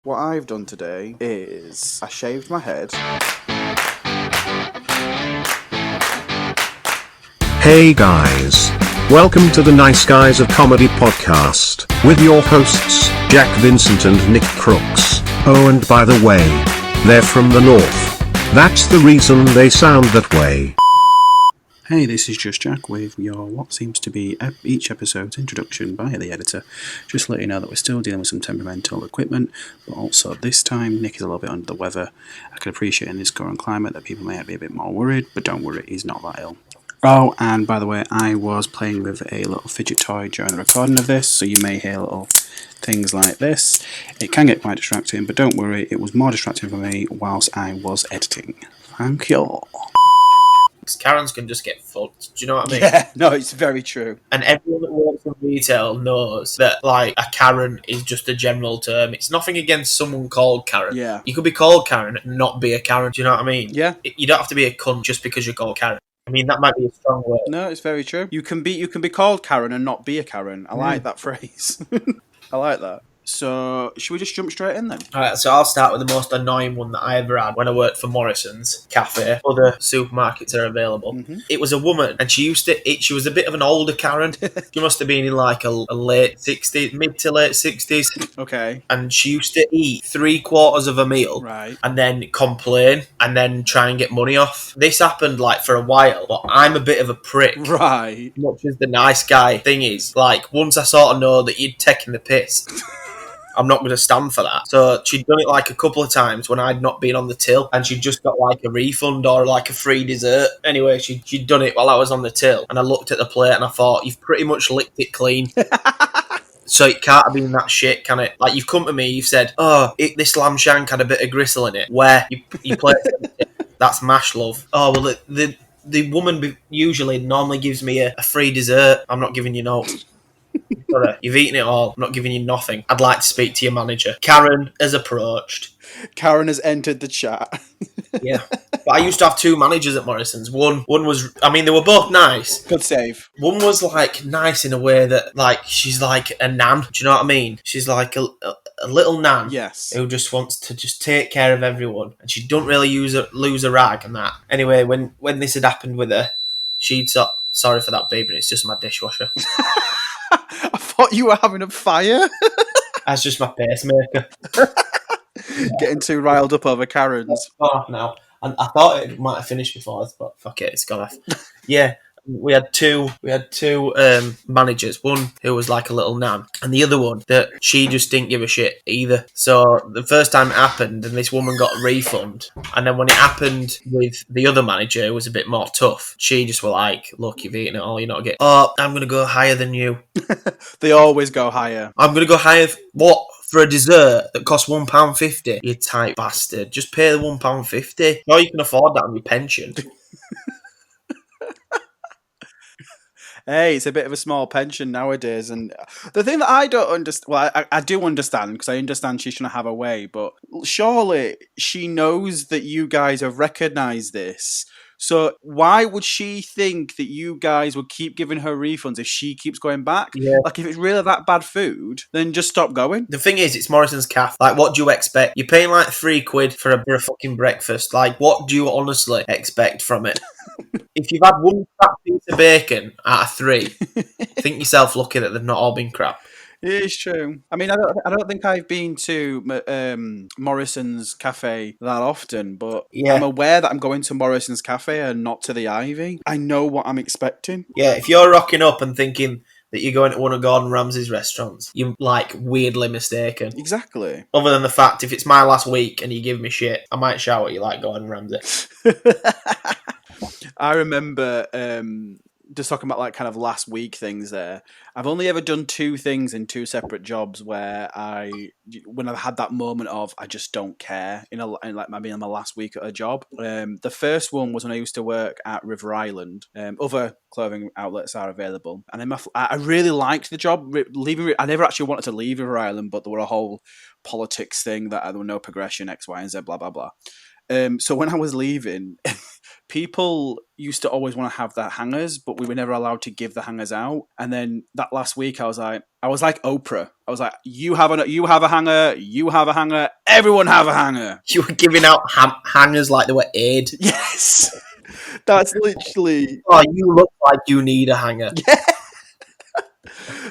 What I've done today is I shaved my head. Hey guys. Welcome to the Nice Guys of Comedy podcast, with your hosts, Jack, Vincent and Nick Crooks. Oh, and by the way, they're from the north. That's the reason they sound that way. Hey, this is just Jack with your what seems to be each episode's introduction by the editor. Just to let you know that we're still dealing with some temperamental equipment, but also this time Nick is a little bit under the weather. I can appreciate in this current climate that people may be a bit more worried, but don't worry, he's not that ill. Oh, and by the way, I was playing with a little fidget toy during the recording of this, so you may hear little things like this. It can get quite distracting, but don't worry, it was more distracting for me whilst I was editing. Thank you. Karens can just get fucked. Do you know what I mean? Yeah, no, it's very true. And everyone that works in retail knows that, like, a Karen is just a general term. It's nothing against someone called Karen. Yeah. You could be called Karen and not be a Karen. Do you know what I mean? Yeah. You don't have to be a cunt just because you're called Karen. I mean, that might be a strong word. No, it's very true. You can be called Karen and not be a Karen. I like that phrase. I like that. So, should we just jump straight in then? Alright, so I'll start with the most annoying one that I ever had when I worked for Morrison's Cafe. Other supermarkets are available. Mm-hmm. It was a woman, and she was a bit of an older Karen. She must have been in like a late 60s, mid to late 60s. Okay. And she used to eat 3/4 of a meal. Right. And then complain and then try and get money off. This happened like for a while, but I'm a bit of a prick. Right. Much as the nice guy thing is, like, once I sort of know that you're taking the piss, I'm not going to stand for that. So she'd done it like a couple of times when I'd not been on the till, and she'd just got like a refund or like a free dessert. Anyway, she'd done it while I was on the till, and I looked at the plate and I thought, you've pretty much licked it clean. So it can't have been that shit, can it? Like, you've come to me, you've said, this lamb shank had a bit of gristle in it. Where? You play it. That's mash, love. Oh, well, the woman usually normally gives me a free dessert. I'm not giving you no. Sorry, you've eaten it all. I'm not giving you nothing. I'd like to speak to your manager. Karen has approached. Karen has entered the chat. Yeah. But I used to have two managers at Morrison's. One was, I mean, they were both nice. Good save. One was, like, nice in a way that, like, she's like a nan. Do you know what I mean? She's like a little nan. Yes. Who just wants to just take care of everyone. And she don't really lose a rag and that. Anyway, when this had happened with her, she'd sorry for that, babe, but it's just my dishwasher. I thought you were having a fire. That's just my pacemaker. Getting too riled up over Karens. Off now. And I thought it might have finished before, but fuck it, it's gone off. Yeah, we had two managers. One who was like a little nan, and the other one that she just didn't give a shit either. So the first time it happened, and this woman got a refund, and then when it happened with the other manager, who was a bit more tough, she just were like, "Look, you've eaten it all. You're not getting. Oh, I'm gonna go higher than you. They always go higher. I'm gonna go higher. What?" For a dessert that costs £1.50, you tight bastard. Just pay the £1.50. Or you can afford that on your pension. Hey, it's a bit of a small pension nowadays, and the thing that I don't understand, well, I do understand, because I understand she's trying to have her way, but surely she knows that you guys have recognised this. So why would she think that you guys would keep giving her refunds if she keeps going back? Yeah. Like, if it's really that bad food, then just stop going. The thing is, it's Morrison's Cafe. Like, what do you expect? You're paying like £3 for a fucking breakfast. Like, what do you honestly expect from it? If you've had one crap piece of bacon out of 3, think yourself lucky that they've not all been crap. It is true. I mean, I don't think I've been to Morrison's Cafe that often, but Yeah. I'm aware that I'm going to Morrison's Cafe and not to the Ivy. I know what I'm expecting. Yeah, if you're rocking up and thinking that you're going to one of Gordon Ramsay's restaurants, you're, like, weirdly mistaken. Exactly. Other than the fact, if it's my last week and you give me shit, I might shout at you like Gordon Ramsay. I remember just talking about like kind of last week things there. I've only ever done 2 things in 2 separate jobs where when I've had that moment of I just don't care in like maybe in my last week at a job. The first one was when I used to work at River Island. Other clothing outlets are available, and I really liked the job. I never actually wanted to leave River Island, but there were a whole politics thing that there were no progression, X, Y, and Z, blah blah blah. So when I was leaving, people used to always want to have their hangers, but we were never allowed to give the hangers out. And then that last week, I was like Oprah. I was like, you have a hanger, you have a hanger, everyone have a hanger. You were giving out hangers like they were aid. Yes, that's literally. Oh, you look like you need a hanger. Yeah.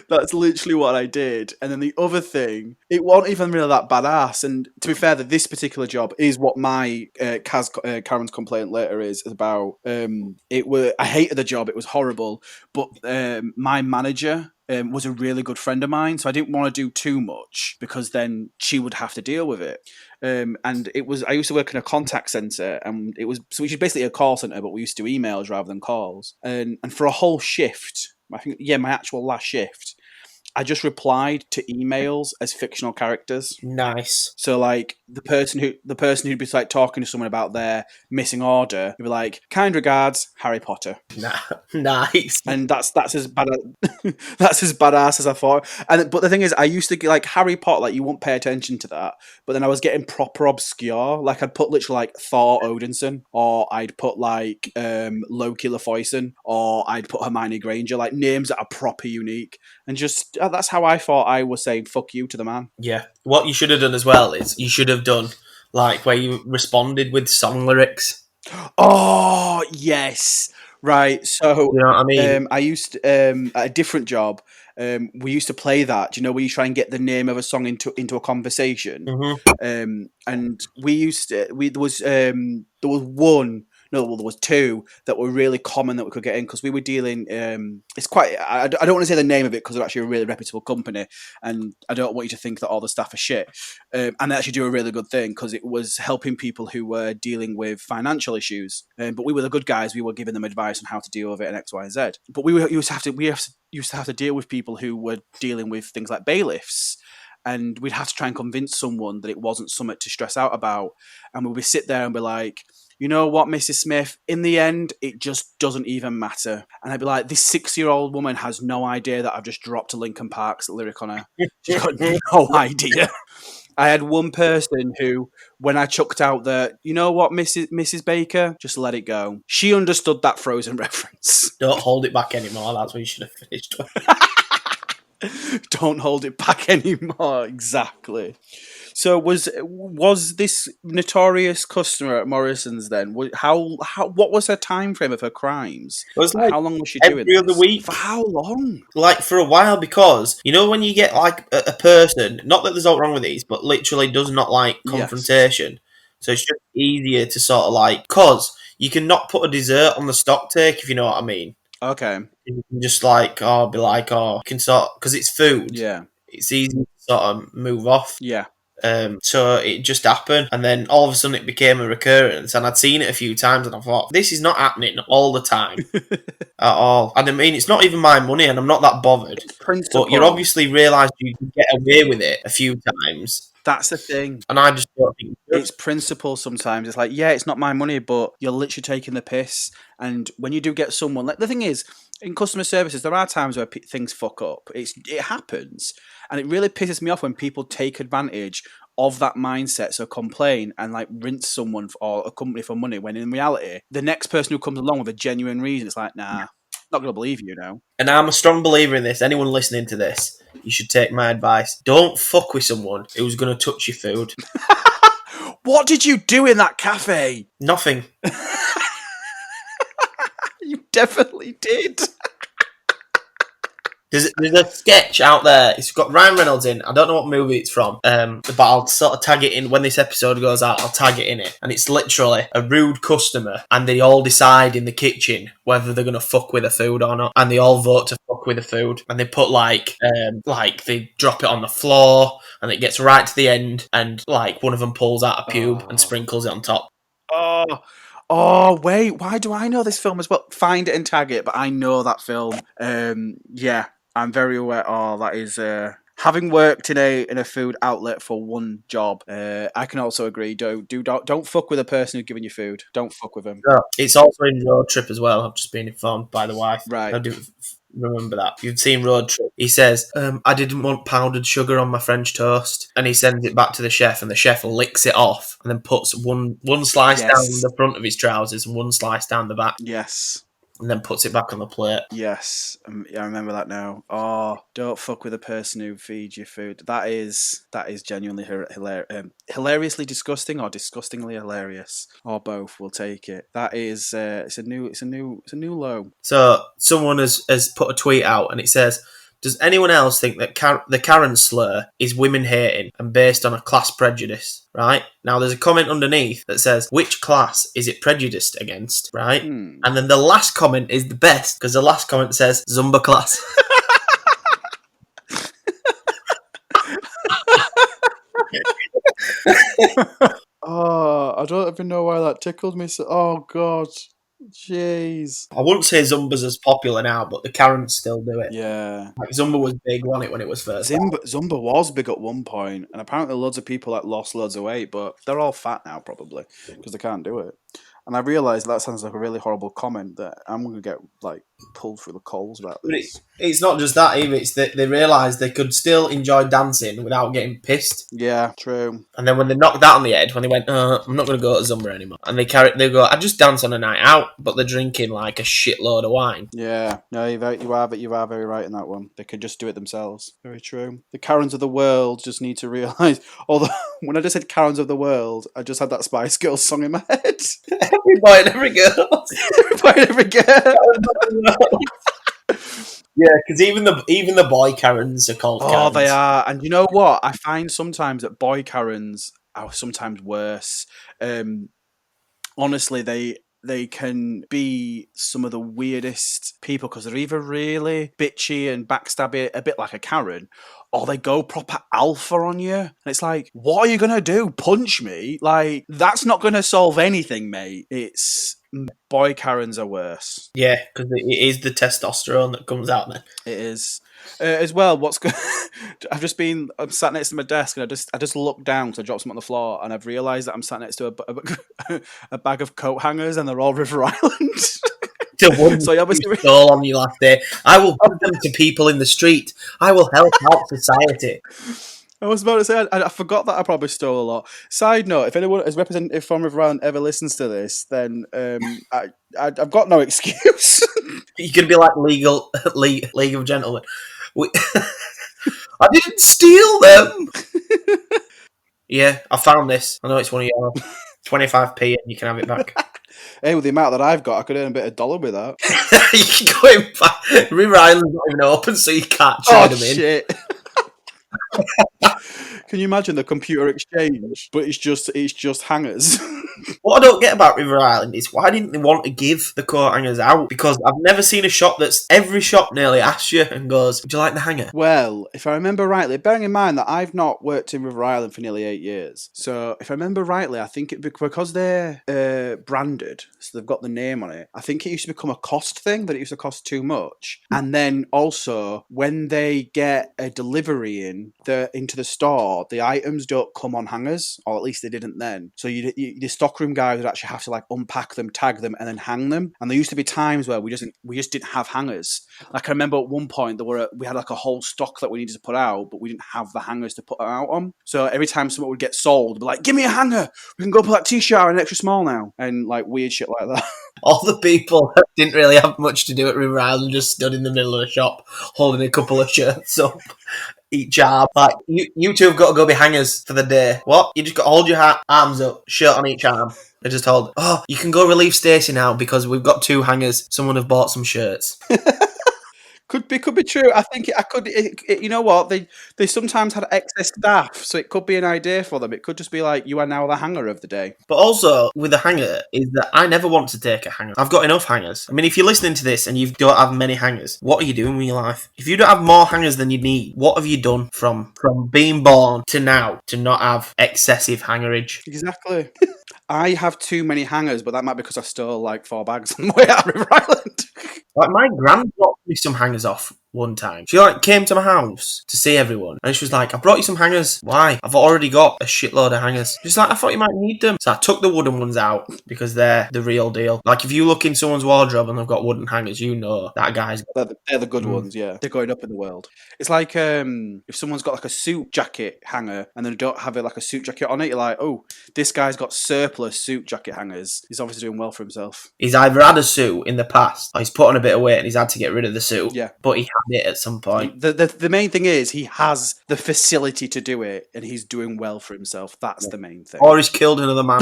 That's literally what I did. And then the other thing, it wasn't even really that badass. And to be fair, that this particular job is what my Karen's complaint later is about. I hated the job. It was horrible. But my manager was a really good friend of mine, so I didn't want to do too much because then she would have to deal with it. And I used to work in a contact center, and which is basically a call center, but we used to do emails rather than calls. And for a whole shift, my actual last shift, I just replied to emails as fictional characters. Nice. So like the person who'd be like talking to someone about their missing order, would be like, "Kind regards, Harry Potter." Nice. And that's as bad that's as badass as I thought. But the thing is, I used to get like Harry Potter, like you won't pay attention to that. But then I was getting proper obscure. Like I'd put literally like Thor Odinson, or I'd put like Loki Lafoyson, or I'd put Hermione Granger, like names that are proper unique. And just that's how I thought I was saying fuck you to the man. Yeah. What you should have done as well is you should have done like where you responded with song lyrics. Oh yes. Right, so You know what I mean? I used to, at a different job. We used to play that. Do you know where you try and get the name of a song into a conversation? Mm-hmm. And we used to. There was one. No, well, there was two that were really common that we could get in because we were dealing. It's quite. I don't want to say the name of it because they're actually a really reputable company, and I don't want you to think that all the staff are shit. And they actually do a really good thing because it was helping people who were dealing with financial issues. But we were the good guys. We were giving them advice on how to deal with it and X, Y, and Z. But we used to have to deal with people who were dealing with things like bailiffs. And we'd have to try and convince someone that it wasn't something to stress out about. And we would sit there and be like, "You know what, Mrs. Smith, in the end, it just doesn't even matter." And I'd be like, "This 6-year-old woman has no idea that I've just dropped a Linkin Park's lyric on her. She's got no idea." I had one person who, when I chucked out the, "You know what, Mrs. Baker, just let it go," she understood that Frozen reference. Don't hold it back anymore. That's what you should have finished with. Don't hold it back anymore. Exactly. So was this notorious customer at Morrison's then? What was her time frame of her crimes? It was like how long was she doing every other this? week. For how long? Like for a while, because you know when you get like a person, not that there's something wrong with these, but literally does not like confrontation. Yes. So it's just easier to sort of like, cause you can not put a dessert on the stock take, if you know what I mean. Okay. You can just like, be like, you can sort, because it's food. Yeah. It's easy to sort of move off. Yeah. So it just happened, and then all of a sudden it became a recurrence, and I'd seen it a few times, and I thought, this is not happening all the time at all. And I mean, it's not even my money, and I'm not that bothered. Principle. But you obviously realise you can get away with it a few times. That's the thing. And I just don't think it's principle sometimes. It's like, yeah, it's not my money, but you're literally taking the piss. And when you do get someone, like the thing is, in customer services, there are times where things fuck up. It happens. And it really pisses me off when people take advantage of that mindset, so complain and like rinse someone or a company for money, when in reality, the next person who comes along with a genuine reason, it's like, nah, not going to believe you now. And I'm a strong believer in this. Anyone listening to this, you should take my advice. Don't fuck with someone who's going to touch your food. What did you do in that cafe? Nothing. You definitely did. There's a sketch out there. It's got Ryan Reynolds in. I don't know what movie it's from, but I'll sort of tag it in. When this episode goes out, I'll tag it in it. And it's literally a rude customer, and they all decide in the kitchen whether they're going to fuck with the food or not. And they all vote to fuck with the food. And they put like they drop it on the floor, and it gets right to the end, and like one of them pulls out a pube and sprinkles it on top. Oh, wait, why do I know this film as well? Find it and tag it, but I know that film. Yeah, I'm very aware. Oh, that is... having worked in a food outlet for one job, I can also agree. Don't fuck with a person who's giving you food. Don't fuck with them. Yeah. It's also in Road Trip as well. I've just been informed by the wife. Right. I do remember that. You've seen Road Trip. He says, I didn't want powdered sugar on my French toast. And he sends it back to the chef, and the chef licks it off and then puts one slice down the front of his trousers and one slice down the back. Yes. And then puts it back on the plate. Yes, I remember that now. Oh, don't fuck with the person who feeds you food. That is genuinely hilariously disgusting, or disgustingly hilarious, or both. We'll take it. That is it's a new low. So someone has put a tweet out, and it says, does anyone else think that the Karen slur is women hating and based on a class prejudice? Right? Now, there's a comment underneath that says, which class is it prejudiced against? Right? And then the last comment is the best, because the last comment says, Zumba class. Oh, I don't even know why that tickled me. So, oh, God. Jeez. I wouldn't say Zumba's as popular now, but the Karens still do it. Yeah. Like Zumba was big, wasn't it, when it was first? Zumba was big at one point, and apparently loads of people lost loads of weight, but they're all fat now, probably, because they can't do it. And I realised that sounds like a really horrible comment that I'm going to get, like, pulled through the coals about this. It's not just that either, it's that they realised they could still enjoy dancing without getting pissed. Yeah, true. And then when they knocked that on the head, when they went, I'm not going to go to Zumba anymore, and they go, I just dance on a night out, but they're drinking like a shitload of wine. Yeah, no, you are very right in that one. They could just do it themselves. Very true. The Karens of the world just need to realise, although when I just said Karens of the world, I just had that Spice Girls song in my head. Every boy and every girl. Every boy and every girl. Yeah, because even the boy Karens are called Karens. Oh, they are. And you know what? I find sometimes that boy Karens are sometimes worse. Honestly, they can be some of the weirdest people because they're either really bitchy and backstabby, a bit like a Karen, or they go proper alpha on you. And it's like, what are you going to do? Punch me? Like, that's not going to solve anything, mate. It's... Boy Karens are worse. Yeah, because it is the testosterone that comes out then. It is. As well, I'm sat next to my desk and I just looked down because I dropped something on the floor and I've realised that I'm sat next to a bag of coat hangers and they're all River Island. So you obviously stole on you last day. I will give them to people in the street. I will help out society. I was about to say, I forgot that I probably stole a lot. Side note, if anyone as representative from River Island ever listens to this, then I've got no excuse. You can be like League of Gentlemen. I didn't steal them. Yeah, I found this. I know it's one of your 25p and you can have it back. Hey, with the amount that I've got, I could earn a bit of dollar with that. You can go in back. River Island's not even open, so you can't trade them in. Shit. Can you imagine the computer exchange? But it's just hangers. What I don't get about River Island is why didn't they want to give the coat hangers out? Because I've never seen a shop every shop nearly asks you and goes, would you like the hanger? Well, if I remember rightly, bearing in mind that I've not worked in River Island for nearly 8 years, so if I remember rightly, I think because they're branded, so they've got the name on it, I think it used to become a cost thing, that it used to cost too much. And then also, when they get a delivery into the store, the items don't come on hangers, or at least they didn't then. So the stockroom guys would actually have to like unpack them, tag them, and then hang them. And there used to be times where we just didn't have hangers. Like I remember at one point we had like a whole stock that we needed to put out, but we didn't have the hangers to put it out on. So every time something would get sold, we'd be like, "Give me a hanger. We can go put that t-shirt in extra small now," and like weird shit like that. All the people that didn't really have much to do at River Island just stood in the middle of the shop holding a couple of shirts up. Each arm. Like, you two have got to go be hangers for the day. What? You just got to hold your arms up, shirt on each arm. They just hold, you can go relieve Stacey now because we've got 2 hangers. Someone have bought some shirts. Could be true. I think you know what? They sometimes had excess staff, so it could be an idea for them. It could just be like, you are now the hanger of the day. But also, with a hanger, is that I never want to take a hanger. I've got enough hangers. I mean, if you're listening to this and you don't have many hangers, what are you doing with your life? If you don't have more hangers than you need, what have you done from being born to now to not have excessive hangerage? Exactly. I have too many hangers, but that might be because I stole like 4 bags on the way out of River Island. Like, my gran dropped me some hangers off one time. She like came to my house to see everyone, and she was like, "I brought you some hangers. Why? I've already got a shitload of hangers." She's like, "I thought you might need them." So I took the wooden ones out because they're the real deal. Like if you look in someone's wardrobe and they've got wooden hangers, you know that guy's. They're the good ones, yeah. They're going up in the world. It's like if someone's got like a suit jacket hanger and they don't have it like a suit jacket on it, you're like, oh, this guy's got surplus suit jacket hangers. He's obviously doing well for himself. He's either had a suit in the past, or he's put on a bit of weight and he's had to get rid of the suit. Yeah. But he had it at some point. The main thing is he has the facility to do it and he's doing well for himself. That's the main thing. Or he's killed another man.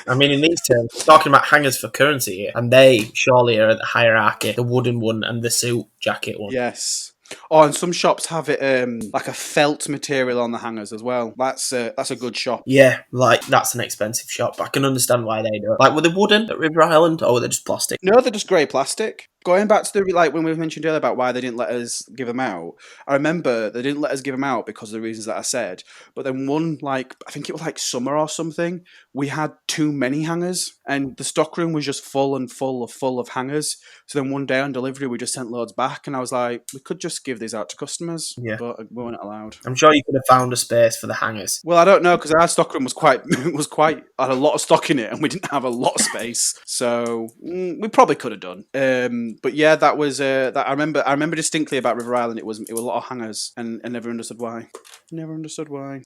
I mean, in these terms, we're talking about hangers for currency here, and they surely are at the hierarchy, the wooden one and the suit jacket one. Yes. Oh, and some shops have it like a felt material on the hangers as well. That's a good shop. Yeah, like that's an expensive shop. I can understand why they do it. Like, were they wooden at River Island, or were they just plastic? No, they're just grey plastic. Going back to the like when we mentioned earlier about why they didn't let us give them out, I remember they didn't let us give them out because of the reasons that I said. But then one, like I think it was like summer or something, we had too many hangers, and the stockroom was just full of hangers. So then one day on delivery, we just sent loads back, and I was like, we could just give these out to customers, but we weren't allowed. I'm sure you could have found a space for the hangers. Well, I don't know because our stockroom was quite had a lot of stock in it, and we didn't have a lot of space, so we probably could have done. But yeah, that was that. I remember distinctly about River Island. It was a lot of hangers, and never understood why. Never understood why.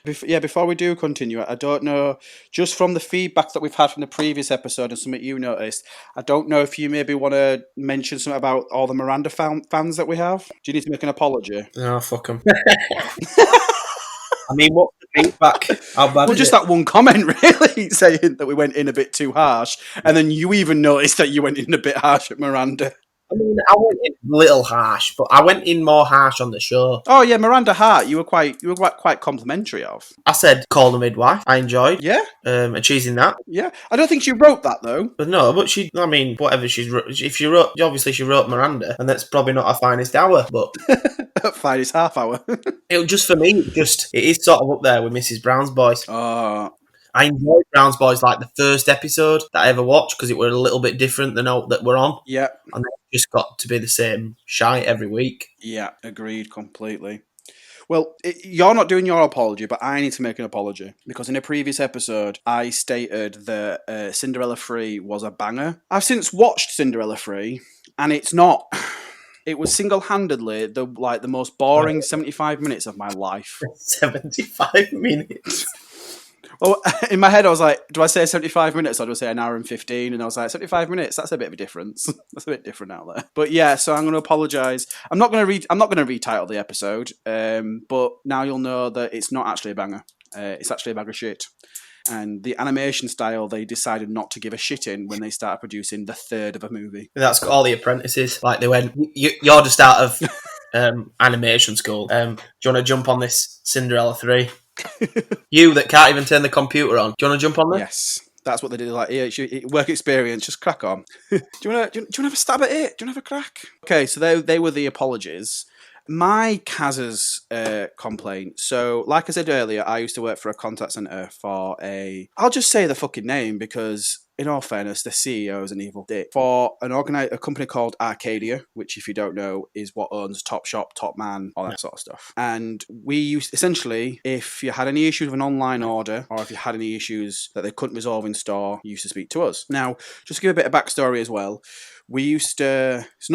Before we do continue, I don't know, just from the feedback that we've had from the previous episode and something you noticed, I don't know if you maybe want to mention something about all the Miranda fans that we have. Do you need to make an apology? Oh, fuck them. I mean, what's the feedback? How bad Well, is just it? that one comment, really, saying that we went in a bit too harsh, and then you even noticed that you went in a bit harsh at Miranda. I mean, I went in a little harsh, but I went in more harsh on the show. Oh yeah, Miranda Hart, you were quite complimentary of. I said, call the midwife. I enjoyed. Yeah, achieving that. yeah. I don't think she wrote that though. But no, but I mean, whatever if she wrote, obviously she wrote Miranda, and that's probably not her finest hour, but Finest half hour. it just for me, it is sort of up there with Mrs. Brown's Boys. Oh. I enjoyed Brown's Boys like the first episode that I ever watched because it were a little bit different than all that we're on. Yeah. And it just got to be the same shite every week. Yeah, agreed completely. Well, you're not doing your apology, but I need to make an apology because in a previous episode, I stated that Cinderella 3 was a banger. I've since watched Cinderella 3, and it's not. It was single-handedly the most boring 75 minutes of my life. 75 minutes. Well, in my head, I was like, do I say 75 minutes or do I say an hour and 15? And I was like, 75 minutes, that's a bit of a difference. That's a bit different out there. But yeah, so I'm going to apologise. I'm not going to retitle the episode, but now you'll know that it's not actually a banger. It's actually a bag of shit. And the animation style, they decided not to give a shit in when they started producing the third of a movie. That's got all the apprentices. Like they went, you're just out of animation school. Do you want to jump on this Cinderella 3? You that can't even turn the computer on. Do you want to jump on this? Yes, that's what they did. Like, yeah, work experience, just crack on. do you want to have a stab at it? Do you want to have a crack? Okay, so they were the apologies. My Kaz's complaint. So, like I said earlier, I used to work for a contact centre for I'll just say the fucking name because, in all fairness, the CEO is an evil dick. For a company called Arcadia, which, if you don't know, is what owns Topshop, Top Man, all that sort of stuff. And we used, essentially, if you had any issues with an online order, or if you had any issues that they couldn't resolve in store, you used to speak to us. Now, just to give a bit of backstory as well, we used to. It's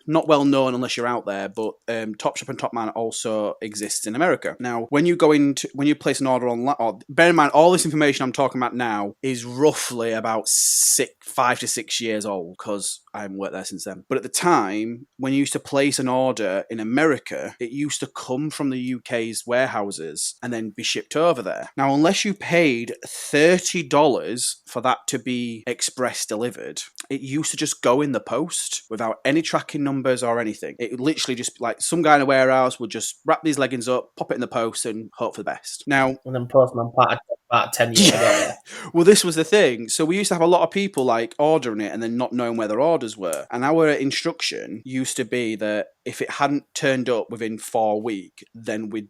not well known unless you're out there, but Topshop and Topman also exists in America. Now, when you place an order online, bear in mind all this information I'm talking about now is roughly about 5 to 6 years old because I haven't worked there since then. But at the time, when you used to place an order in America, it used to come from the UK's warehouses and then be shipped over there. Now, unless you paid $30 for that to be express delivered, it used to just go in the post without any tracking numbers or anything. It would literally just, like, some guy in a warehouse would just wrap these leggings up, pop it in the post, and hope for the best. Now, And then Postman Pat about 10 years ago. well, this was the thing. So we used to have a lot of people like ordering it and then not knowing where their orders were. And our instruction used to be that if it hadn't turned up within 4 weeks, then we'd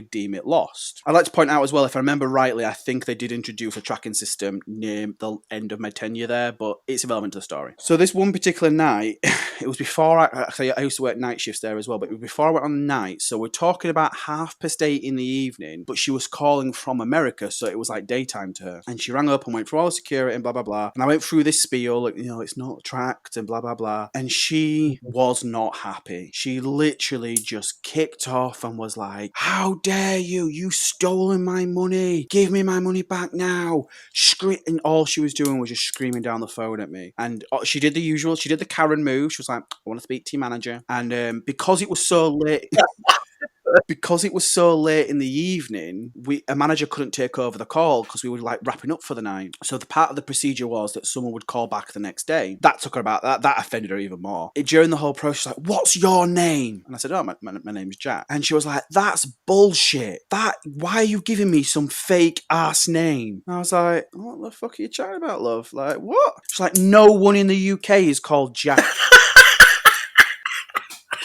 deem it lost. I'd like to point out as well, if I remember rightly, I think they did introduce a tracking system near the end of my tenure there, but it's irrelevant to the story. So this one particular night, it was before I used to work night shifts there as well, but it was before I went on night. So we're talking about 8:30 in the evening, but she was calling from America, so it was like daytime to her. And she rang up and went through all the security and blah, blah, blah. And I went through this spiel, like, it's not tracked and blah, blah, blah. And she was not happy. She literally just kicked off and was like, how dare you? You stolen my money. Give me my money back now. And all she was doing was just screaming down the phone at me. And she did the usual. She did the Karen move. She was like, I want to speak to your manager. And because it was so late... Because it was so late in the evening, a manager couldn't take over the call because we were like wrapping up for the night. So the part of the procedure was that someone would call back the next day. That took her about that offended her even more. During the whole process, she was like, what's your name? And I said, oh, my name's Jack. And she was like, that's bullshit. Why are you giving me some fake ass name? And I was like, what the fuck are you chatting about, love? Like, what? She's like, no one in the UK is called Jack.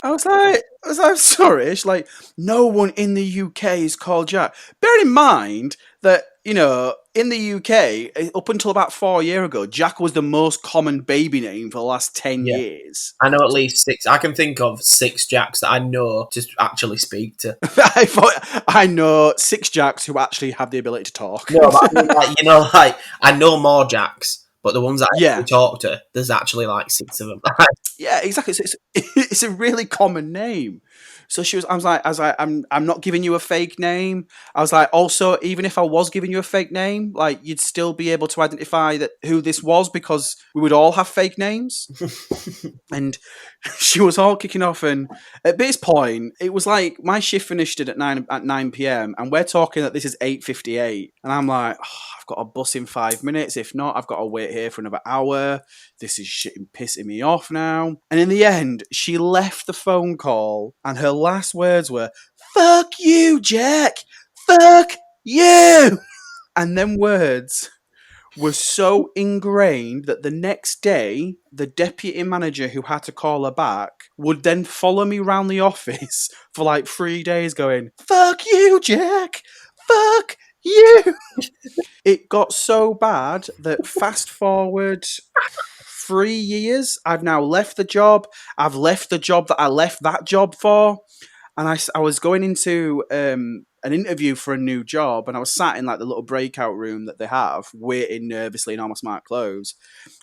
I was like, I'm sorry. She's like, no one in the UK is called Jack. Bear in mind that, in the UK, up until about 4 years ago, Jack was the most common baby name for the last 10 years. I know at least 6. I can think of 6 Jacks that I know to actually speak to. I know 6 Jacks who actually have the ability to talk. No, but I mean, I know more Jacks. But the ones that I actually talk to, there's actually like 6 of them. Yeah, exactly. So it's a really common name. So I was like, I'm not giving you a fake name. I was like, also, even if I was giving you a fake name, like you'd still be able to identify who this was because we would all have fake names. And she was all kicking off, and at this point, it was like my shift finished at 9 p.m. and we're talking that this is 8:58, and I'm like, I've got a bus in 5 minutes. If not, I've got to wait here for another hour. This is pissing me off now. And in the end, she left the phone call, and her last words were, "Fuck you, Jack. Fuck you." And them words were so ingrained that the next day, the deputy manager who had to call her back would then follow me around the office for like 3 days going, "Fuck you, Jack. Fuck you." It got so bad that fast forward 3 years, I've now left the job. I've left the job that I left that job for. And I was going into an interview for a new job, and I was sat in like the little breakout room that they have, waiting nervously in all my smart clothes.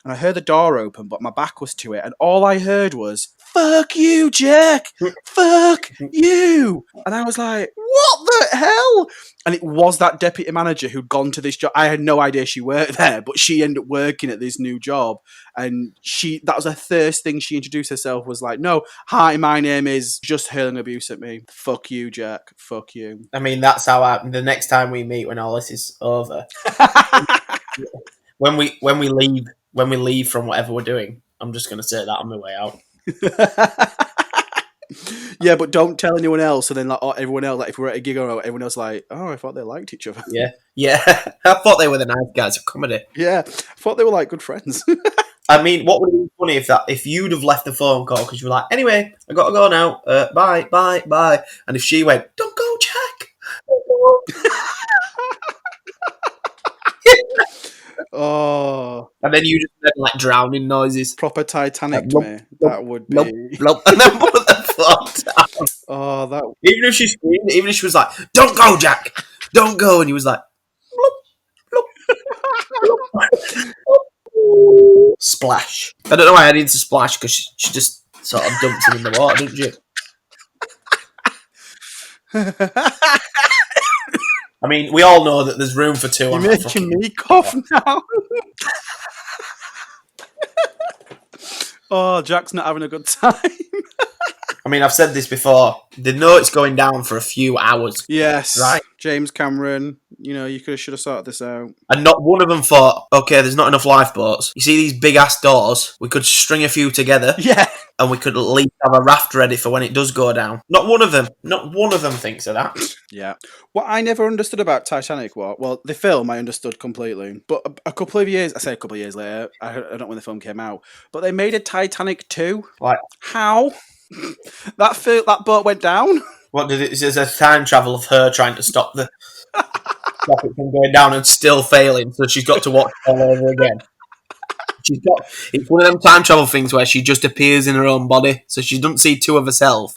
And I heard the door open, but my back was to it, and all I heard was, "Fuck you, Jack! Fuck you!" And I was like, what the hell? And it was that deputy manager who'd gone to this job. I had no idea she worked there, but she ended up working at this new job. And that was her first thing she introduced herself, was like, "No, hi, my name is," just hurling abuse at me. "Fuck you, Jack. Fuck you." I mean, that's how the next time we meet, when all this is over, when we leave from whatever we're doing, I'm just going to say that on my way out. Yeah, but don't tell anyone else. And then like everyone else, like if we're at a gig or everyone else, like, "Oh, I thought they liked each other." Yeah. I thought they were the nice guys of comedy. Yeah, I thought they were like good friends. I mean, what would have been funny if you'd have left the phone call because you were like, "Anyway, I got to go now. Bye. And if she went, "Don't go, Jack." Oh, and then you just heard like drowning noises. Proper Titanic to me. That would be. And then put the phone down. Oh, that. Even if she screamed, even if she was like, "Don't go, Jack. Don't go," and he was like, splash. I don't know why I need to splash, because she just sort of dumped him in the water, didn't she? I mean, we all know that there's room for 2 on You're that making me cough now. Oh, Jack's not having a good time. I mean, I've said this before. They know it's going down for a few hours. Yes. Right. James Cameron, you should have sorted this out. And not one of them thought, okay, there's not enough lifeboats. You see these big-ass doors? We could string a few together. Yeah. And we could at least have a raft ready for when it does go down. Not one of them thinks of that. Yeah. What I never understood about Titanic well, the film I understood completely. But a couple of years later, I don't know when the film came out, but they made a Titanic 2. Like, how? That boat went down. What did it? Is a time travel of her trying to stop it from going down and still failing, so she's got to watch it all over again. It's one of them time travel things where she just appears in her own body, so she doesn't see two of herself.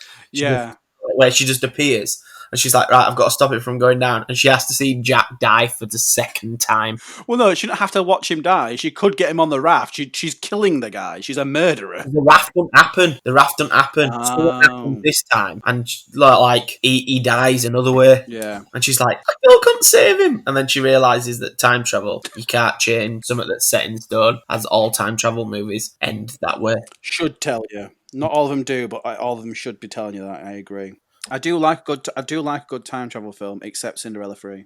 Where she just appears. And she's like, right, I've got to stop it from going down. And she has to see Jack die for the second time. Well, no, she didn't have to watch him die. She could get him on the raft. She's killing the guy. She's a murderer. The raft don't happen. So what happened this time? And like he dies another way. Yeah. And she's like, I still couldn't save him. And then she realises that time travel, you can't change something that's set in stone, as all time travel movies end that way. Should tell you. Not all of them do, but all of them should be telling you that. I agree. I do like a good time travel film, except Cinderella 3.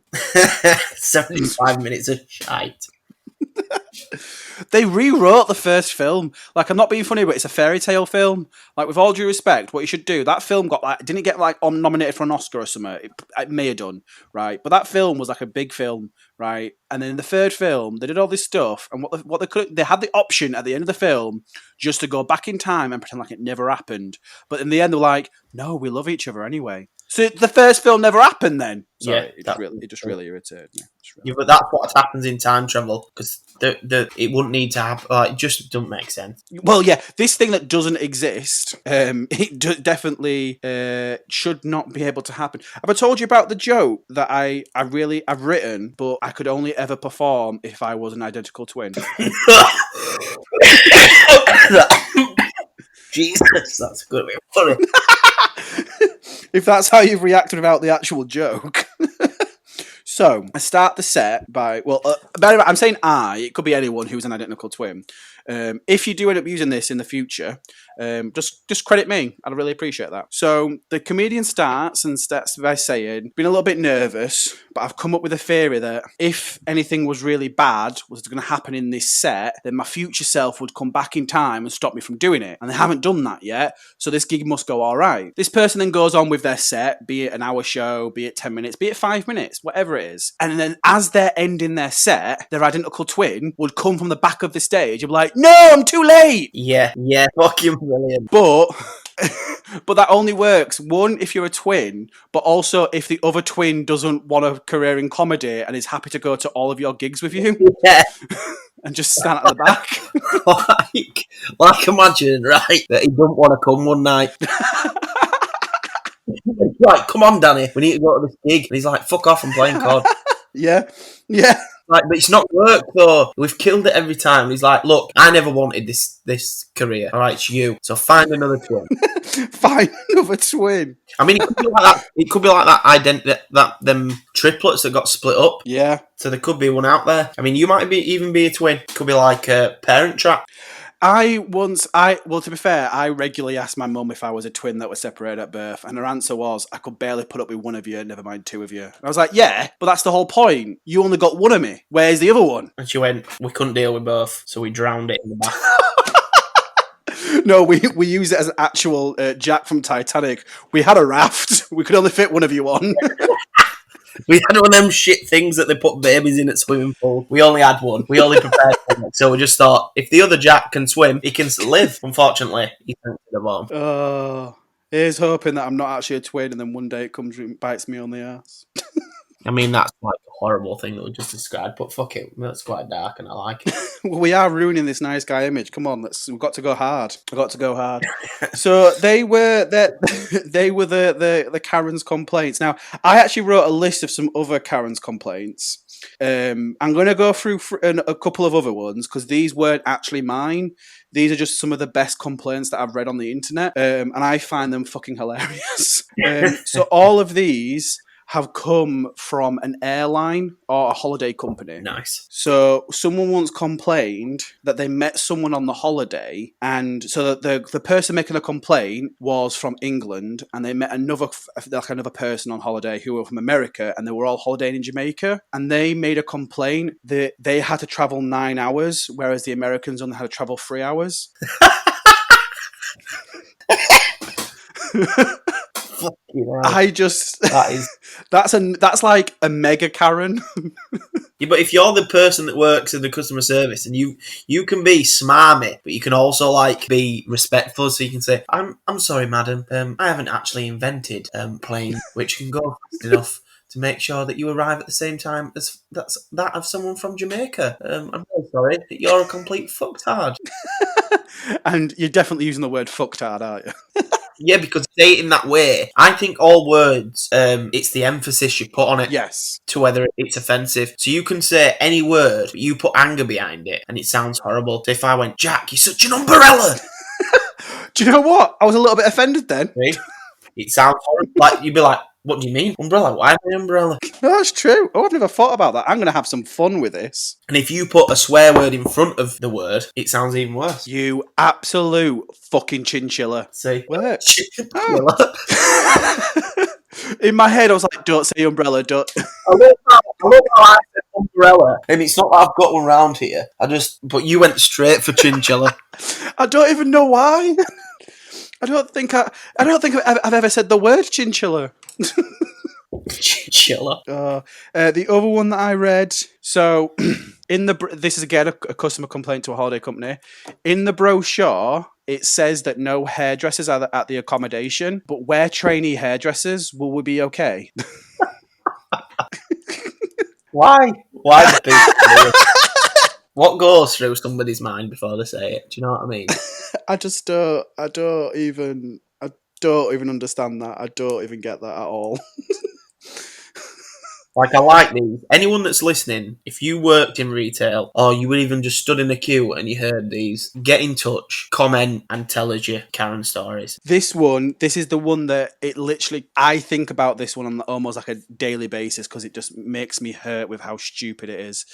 75 minutes of shite. They rewrote the first film. Like, I'm not being funny, but it's a fairy tale film. Like, with all due respect, what you should do, that film didn't it get nominated for an Oscar or something? It may have done, right? But that film was like a big film, right? And then in the third film, they did all this stuff, and they had the option at the end of the film just to go back in time and pretend like it never happened. But in the end, they were like, no, we love each other anyway. So the first film never happened then. Sorry, yeah, it just really irritated me. Yeah, but that's what happens in time travel, because it wouldn't need to happen. It just doesn't make sense. Well, yeah, this thing that doesn't exist, definitely should not be able to happen. Have I told you about the joke that I've written, but I could only ever perform if I was an identical twin? Jesus, that's a good way of putting it. If that's how you've reacted about the actual joke. So, I start the set by... Well, I'm saying it could be anyone who's an identical twin. If you do end up using this in the future, just credit me. I'd really appreciate that. So, the comedian starts by saying, been a little bit nervous, but I've come up with a theory that if anything was really bad was going to happen in this set, then my future self would come back in time and stop me from doing it. And they haven't done that yet, so this gig must go all right. This person then goes on with their set, be it an hour show, be it 10 minutes, be it 5 minutes, whatever it is. And then as they're ending their set, their identical twin would come from the back of the stage and be like, no, I'm too late. Yeah, fucking brilliant. But that only works, one, if you're a twin, but also if the other twin doesn't want a career in comedy and is happy to go to all of your gigs with you. Yeah. And just stand at the back. like imagine, right, that he don't want to come one night. Like, come on, Danny, we need to go to this gig. And he's like, fuck off, I'm playing COD. Yeah. Like, but it's not worked though. We've killed it every time. He's like, look, I never wanted this career. All right, it's you. So find another twin. Find another twin. I mean, it could be like that. It could be like that them triplets that got split up. Yeah. So there could be one out there. I mean, you might even be a twin. It could be like a Parent Trap. To be fair, I regularly asked my mum if I was a twin that was separated at birth, and her answer was, I could barely put up with one of you, never mind two of you. And I was like, yeah, but that's the whole point. You only got one of me. Where's the other one? And she went, we couldn't deal with both, so we drowned it in the bath. No, we use it as an actual Jack from Titanic. We had a raft. We could only fit one of you on. We had one of them shit things that they put babies in at swimming pool. We only had one. We only prepared for it. So we just thought, if the other Jack can swim, he can live. Unfortunately, he sank to the bottom. Oh, here's hoping that I'm not actually a twin and then one day it comes and bites me on the ass. I mean, that's like a horrible thing that we just described, but fuck it. That's quite dark and I like it. Well, we are ruining this nice guy image. Come on, we've got to go hard. So they were the Karen's complaints. Now, I actually wrote a list of some other Karen's complaints. I'm going to go through a couple of other ones because these weren't actually mine. These are just some of the best complaints that I've read on the internet, and I find them fucking hilarious. So all of these have come from an airline or a holiday company. Nice. So someone once complained that they met someone on the holiday, and so that the person making a complaint was from England, and they met another person on holiday who were from America, and they were all holidaying in Jamaica, and they made a complaint that they had to travel 9 hours, whereas the Americans only had to travel 3 hours. I just That is. that's like a mega Karen. Yeah, but if you're the person that works in the customer service and you can be smarmy, but you can also like be respectful, so you can say, I'm sorry, madam, I haven't actually invented plane which can go fast enough to make sure that you arrive at the same time as that of someone from Jamaica. I'm very sorry, you're a complete fucktard. And you're definitely using the word fucktard, aren't you? Yeah, because say it in that way. I think all words, it's the emphasis you put on it. Yes. To whether it's offensive. So you can say any word, but you put anger behind it, and it sounds horrible. So if I went, Jack, you're such an umbrella! Do you know what? I was a little bit offended then. See? It sounds horrible. Like, you'd be like, what do you mean? Umbrella? Why am I umbrella? No, that's true. Oh, I've never thought about that. I'm going to have some fun with this. And if you put a swear word in front of the word, it sounds even worse. You absolute fucking chinchilla. See? Works. Chinchilla. In my head, I was like, don't say umbrella, don't. I love how I said umbrella. And it's not that I've got one round here. But you went straight for chinchilla. I don't even know why. I don't think I've ever said the word chinchilla. Chinchilla. The other one that I read. So, this is again a customer complaint to a holiday company. In the brochure, it says that no hairdressers are at the accommodation, but we're trainee hairdressers. Will we be okay? Why? Why the big? What goes through somebody's mind before they say it? Do you know what I mean? I don't even understand that. I don't even get that at all. Like, I like these. Anyone that's listening, if you worked in retail or you were even just stood in a queue and you heard these, get in touch, comment, and tell us your Karen stories. This is the one that it literally, I think about this one on almost like a daily basis because it just makes me hurt with how stupid it is.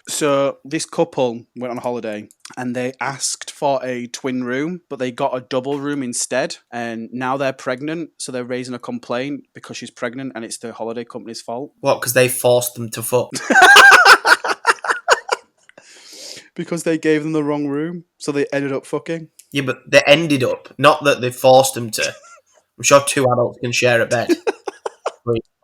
So this couple went on holiday and they asked for a twin room, but they got a double room instead. And now they're pregnant, so they're raising a complaint because she's pregnant and it's the holiday company's fault. What, because they forced them to fuck? Because they gave them the wrong room, so they ended up fucking. Yeah, but they ended up, not that they forced them to. I'm sure two adults can share a bed.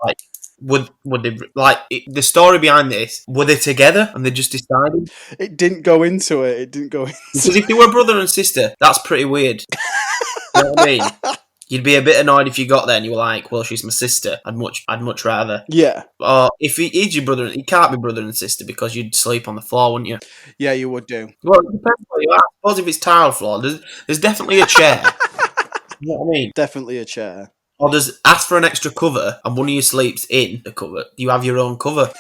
Like, would they, like, the story behind this, were they together and they just decided? It didn't go into it. Because if they were brother and sister, that's pretty weird. You know what I mean? You'd be a bit annoyed if you got there and you were like, well, she's my sister. I'd much rather. Yeah. Or if he is your brother, he can't be brother and sister because you'd sleep on the floor, wouldn't you? Yeah, you would do. Well, it depends what you ask. I suppose if it's tile floor, there's definitely a chair. You know what I mean? Definitely a chair. Or does ask for an extra cover and one of you sleeps in the cover. You have your own cover.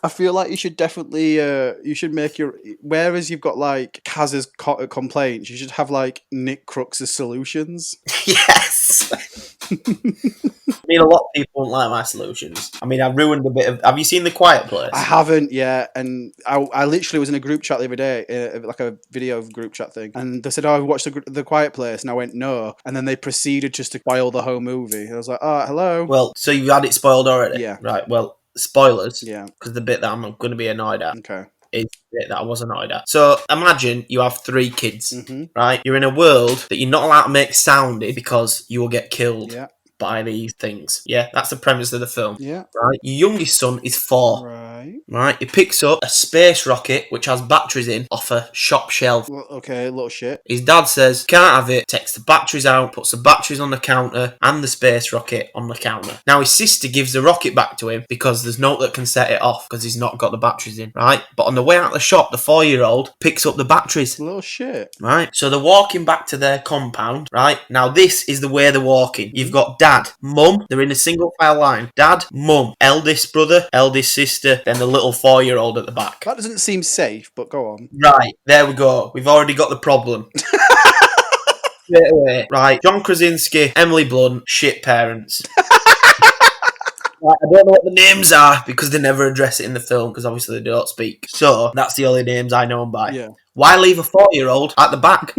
I feel like you should definitely, you should make your, whereas you've got like Kaz's complaints, you should have like Nick Crooks' solutions. Yes. I mean, a lot of people don't like my solutions. I mean, I ruined a bit of. Have you seen The Quiet Place? I haven't yet, and I literally was in a group chat the other day, like a video group chat thing, and they said, "Oh, have you watched the Quiet Place?" And I went, "No," and then they proceeded just to spoil the whole movie. And I was like, "Oh, hello." Well, so you had it spoiled already? Yeah. Right. Well, spoilers. Yeah. Because the bit that I'm going to be annoyed at. Okay. Is the bit that I was annoyed at. So imagine you have 3 kids, Mm-hmm. right? You're in a world that you're not allowed to make sound in because you will get killed. Yeah. By these things. Yeah, that's the premise of the film. Yeah. Right? Your youngest son is 4. Right. Right? He picks up a space rocket which has batteries in off a shop shelf. Well, okay, little shit. His dad says, can't have it, takes the batteries out, puts the batteries on the counter and the space rocket on the counter. Now his sister gives the rocket back to him because there's no that can set it off because he's not got the batteries in, right? But on the way out of the shop, the 4-year-old picks up the batteries. Little shit. Right? So they're walking back to their compound, right? Now this is the way they're walking. You've got dad, mum, they're in a single file line. Dad, mum, eldest brother, eldest sister, then the little 4-year-old at the back. That doesn't seem safe, but go on. Right, there we go. We've already got the problem. Straight away. Right, John Krasinski, Emily Blunt, shit parents. Right, I don't know what the names are because they never address it in the film because obviously they don't speak. So that's the only names I know them by. Yeah. Why leave a 4-year-old at the back?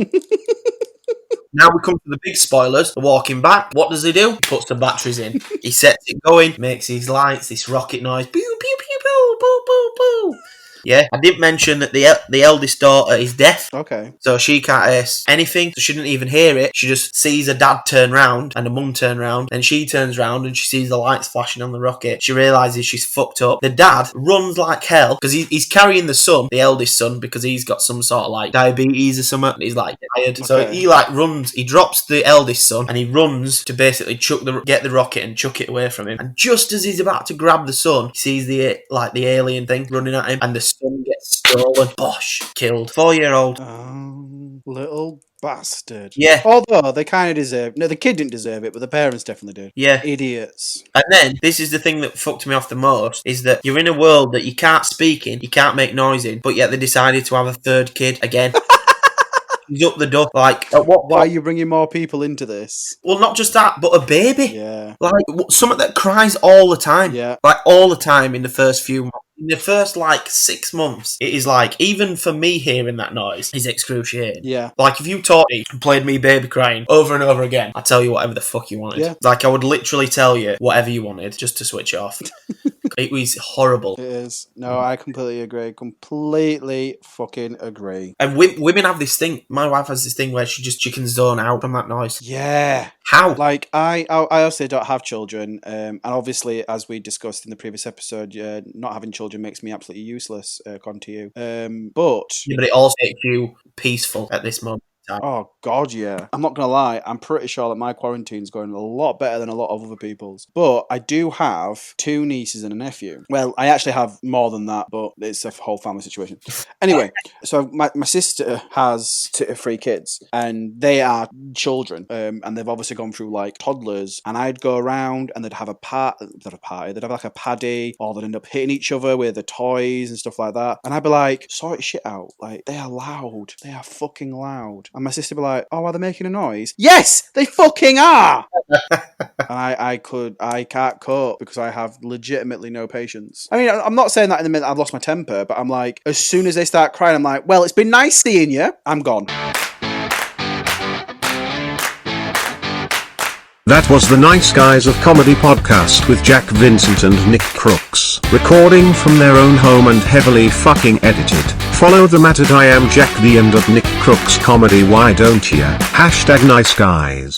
Now we come to the big spoilers. They're walking back. What does he do? He puts the batteries in. He sets it going, makes his lights, this rocket noise. Pew, pew, pew, pew, boo, boo, boo. Yeah, I didn't mention that the eldest daughter is deaf. Okay. So she can't hear anything, so she didn't even hear it. She just sees her dad turn round and her mum turn round, and she turns round and she sees the lights flashing on the rocket. She realises she's fucked up. The dad runs like hell because he's carrying the son, the eldest son, because he's got some sort of like diabetes or something. And he's like tired, so he like runs. He drops the eldest son and he runs to basically get the rocket and chuck it away from him. And just as he's about to grab the son, he sees the alien thing running at him, and the son gets stolen. Bosh, killed. 4-year-old. Little bastard. Yeah. Although they kind of deserve. No, the kid didn't deserve it, but the parents definitely did. Yeah. Idiots. And then this is the thing that fucked me off the most: is that you're in a world that you can't speak in, you can't make noise in, but yet they decided to have a third kid again. He's up the duck. Like, at what point? Why are you bringing more people into this? Well, not just that, but a baby. Yeah. Like, something that cries all the time. Yeah. Like, all the time in the first few months. In the first, 6 months, it is like, even for me hearing that noise, is excruciating. Yeah. Like, if you taught me and played me baby crying over and over again, I'd tell you whatever the fuck you wanted. Yeah. Like, I would literally tell you whatever you wanted just to switch it off. It was horrible. It is. No, I completely agree. Completely fucking agree. And women have this thing. My wife has this thing where she can zone out from that noise. Yeah. How? Like, I also don't have children. And obviously, as we discussed in the previous episode, not having children makes me absolutely useless, according to you. But it also makes you peaceful at this moment. Oh, God, yeah. I'm not going to lie. I'm pretty sure that my quarantine's going a lot better than a lot of other people's. But I do have 2 nieces and a nephew. Well, I actually have more than that, but it's a whole family situation. Anyway, so my sister has 3 kids, and they are children. And they've obviously gone through, toddlers. And I'd go around, and they'd have a party. They'd have, a paddy, or they'd end up hitting each other with the toys and stuff like that. And I'd be like, sort your shit out. They are loud. They are fucking loud. And my sister would be like, oh, are they making a noise? Yes, they fucking are! And I can't cope because I have legitimately no patience. I mean, I'm not saying that in the minute I've lost my temper, but I'm like, as soon as they start crying, I'm like, well, it's been nice seeing you. I'm gone. That was the Nice Guys of Comedy podcast with Jack Vincent and Nick Crooks, recording from their own home and heavily fucking edited. Follow them at I am Jack the and at Nick Crooks Comedy. Why don't ya? #NiceGuys.